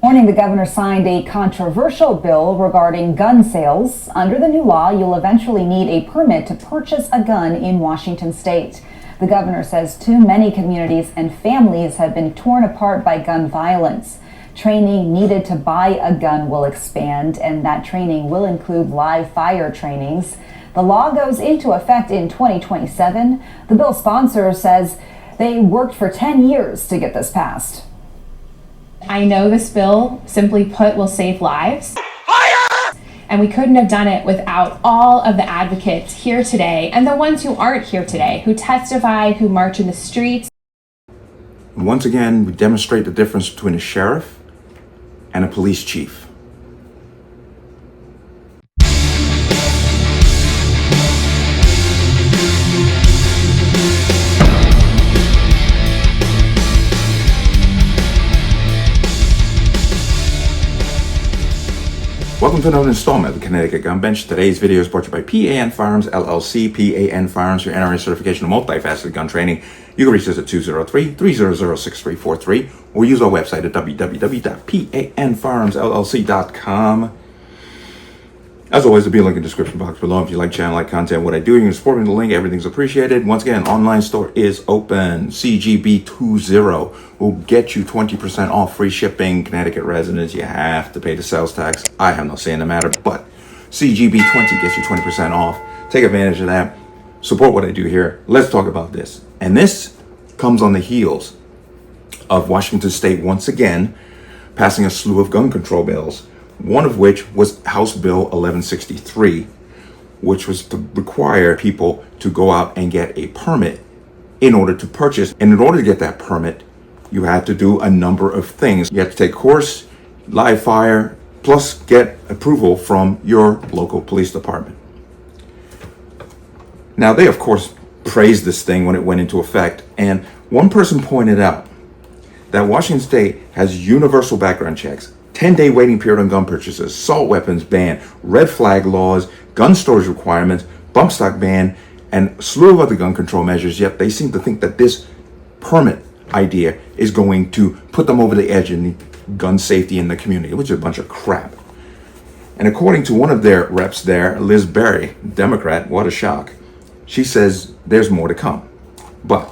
Morning, the governor signed a controversial bill regarding gun sales. Under the new law, you'll eventually need a permit to purchase a gun in Washington state. The governor says too many communities and families have been torn apart by gun violence. Training needed to buy a gun will expand, and that training will include live fire trainings. The law goes into effect in 2027. The bill sponsor says they worked for 10 years to get this passed. I know this bill, simply put, will save lives. Fire! And we couldn't have done it without all of the advocates here today and the ones who aren't here today, who testify, who march in the streets. Once again, we demonstrate the difference between a sheriff and a police chief. Welcome to another installment of the Connecticut Gun Bench. Today's video is brought to you by P.A.N. Firearms, LLC. P.A.N. Firearms, your NRA certification of multifaceted gun training. You can reach us at 203-300-6343 or use our website at www.panfirearmsllc.com. As always, there'll be a link in the description box below. If you like channel, like content, what I do, you can support me with the link. Everything's appreciated. Once again, online store is open. CGB20 will get you 20% off free shipping. Connecticut residents, you have to pay the sales tax. I have no say in the matter, but CGB20 gets you 20% off. Take advantage of that. Support what I do here. Let's talk about this. And this comes on the heels of Washington State once again passing a slew of gun control bills. One of which was House Bill 1163, which was to require people to go out and get a permit in order to purchase. And in order to get that permit, you had to do a number of things. You had to take a course, live fire, plus get approval from your local police department. Now, they, of course, praised this thing when it went into effect. And one person pointed out that Washington State has universal background checks, 10-day waiting period on gun purchases, assault weapons ban, red flag laws, gun storage requirements, bump stock ban, and a slew of other gun control measures. Yet they seem to think that this permit idea is going to put them over the edge in gun safety in the community, which is a bunch of crap. And according to one of their reps there, Liz Berry, Democrat, what a shock, she says there's more to come. But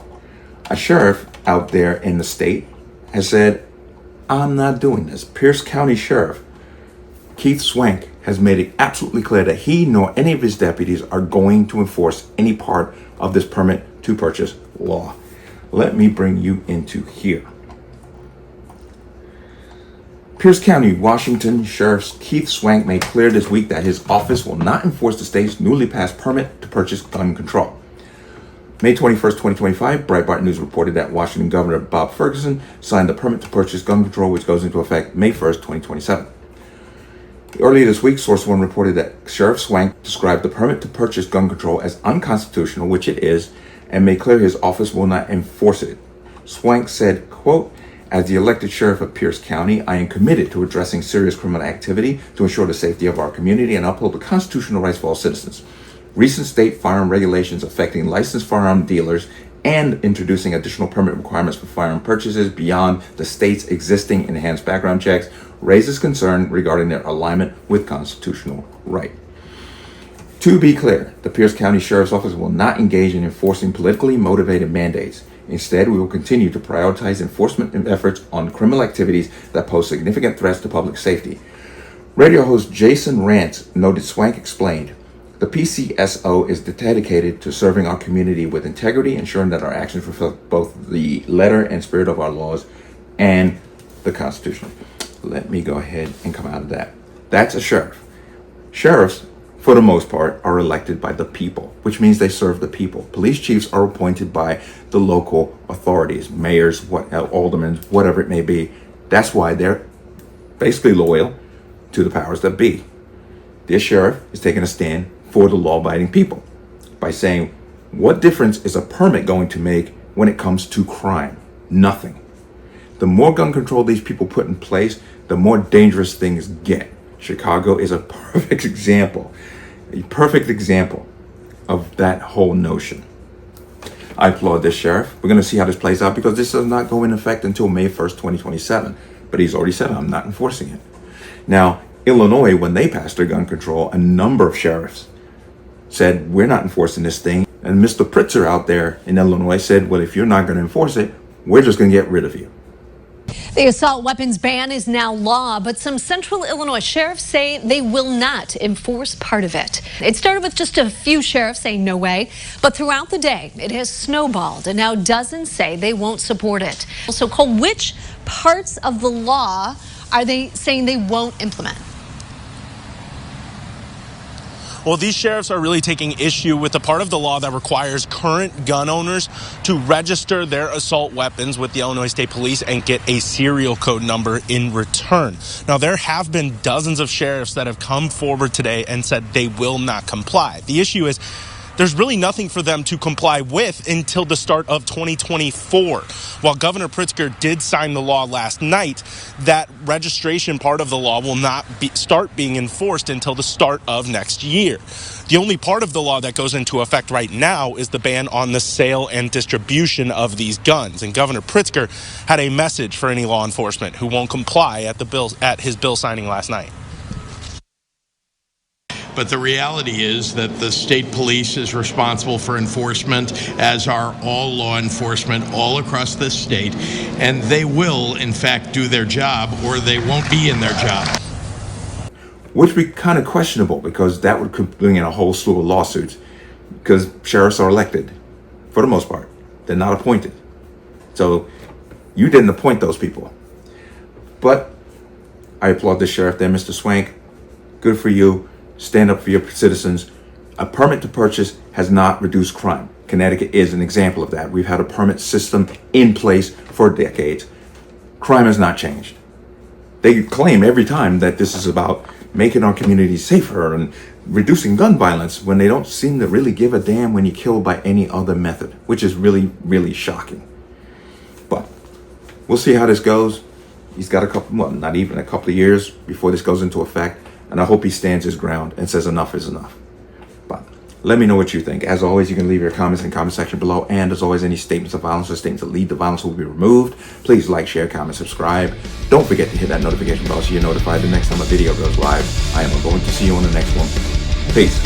a sheriff out there in the state has said, I'm not doing this. Pierce County Sheriff Keith Swank has made it absolutely clear that he nor any of his deputies are going to enforce any part of this permit to purchase law. Let me bring you into here. Pierce County, Washington Sheriff Keith Swank made clear this week that his office will not enforce the state's newly passed permit to purchase gun control. May 21st, 2025, Breitbart News reported that Washington Governor Bob Ferguson signed the permit to purchase gun control, which goes into effect May 1st, 2027. Earlier this week, Source One reported that Sheriff Swank described the permit to purchase gun control as unconstitutional, which it is, and made clear his office will not enforce it. Swank said, quote, as the elected sheriff of Pierce County, I am committed to addressing serious criminal activity to ensure the safety of our community and uphold the constitutional rights of all citizens. Recent state firearm regulations affecting licensed firearm dealers and introducing additional permit requirements for firearm purchases beyond the state's existing enhanced background checks raises concern regarding their alignment with constitutional right. To be clear, the Pierce County Sheriff's Office will not engage in enforcing politically motivated mandates. Instead, we will continue to prioritize enforcement efforts on criminal activities that pose significant threats to public safety. Radio host Jason Rantz noted Swank explained, the PCSO is dedicated to serving our community with integrity, ensuring that our actions reflect both the letter and spirit of our laws and the Constitution. Let me go ahead and come out of that. That's a sheriff. Sheriffs, for the most part, are elected by the people, which means they serve the people. Police chiefs are appointed by the local authorities, mayors, aldermen, whatever it may be. That's why they're basically loyal to the powers that be. This sheriff is taking a stand for the law-abiding people by saying, what difference is a permit going to make when it comes to crime? Nothing. The more gun control these people put in place, the more dangerous things get. Chicago is a perfect example of that whole notion. I applaud this sheriff. We're going to see how this plays out because this does not go in effect until May 1st, 2027. but he's already said, I'm not enforcing it. Now, Illinois, when they passed their gun control, a number of sheriffs said, we're not enforcing this thing. And Mr. Pritzker out there in Illinois said, well, if you're not going to enforce it, we're just going to get rid of you. The assault weapons ban is now law, but some central Illinois sheriffs say they will not enforce part of it. It started with just a few sheriffs saying no way, but throughout the day it has snowballed, and now dozens say they won't support it. So, Cole, which parts of the law are they saying they won't implement? Well, these sheriffs are really taking issue with the part of the law that requires current gun owners to register their assault weapons with the Illinois State Police and get a serial code number in return. Now, there have been dozens of sheriffs that have come forward today and said they will not comply. The issue is there's really nothing for them to comply with until the start of 2024. While Governor Pritzker did sign the law last night, that registration part of the law will not start being enforced until the start of next year. The only part of the law that goes into effect right now is the ban on the sale and distribution of these guns. And Governor Pritzker had a message for any law enforcement who won't comply at his bill signing last night. But the reality is that the state police is responsible for enforcement, as are all law enforcement all across this state. And they will, in fact, do their job, or they won't be in their job. Which would be kind of questionable, because that would bring in a whole slew of lawsuits, because sheriffs are elected for the most part. They're not appointed. So you didn't appoint those people. But I applaud the sheriff there, Mr. Swank. Good for you. Stand up for your citizens. A permit to purchase has not reduced crime. Connecticut is an example of that. We've had a permit system in place for decades. Crime has not changed. They claim every time that this is about making our communities safer and reducing gun violence, when they don't seem to really give a damn when you kill by any other method, which is really, really shocking. But we'll see how this goes. He's got not even a couple of years before this goes into effect. And I hope he stands his ground and says enough is enough. But let me know what you think. As always, you can leave your comments in the comment section below. And as always, any statements of violence or statements that lead to violence will be removed. Please like, share, comment, subscribe. Don't forget to hit that notification bell so you're notified the next time a video goes live. I am going to see you on the next one. Peace.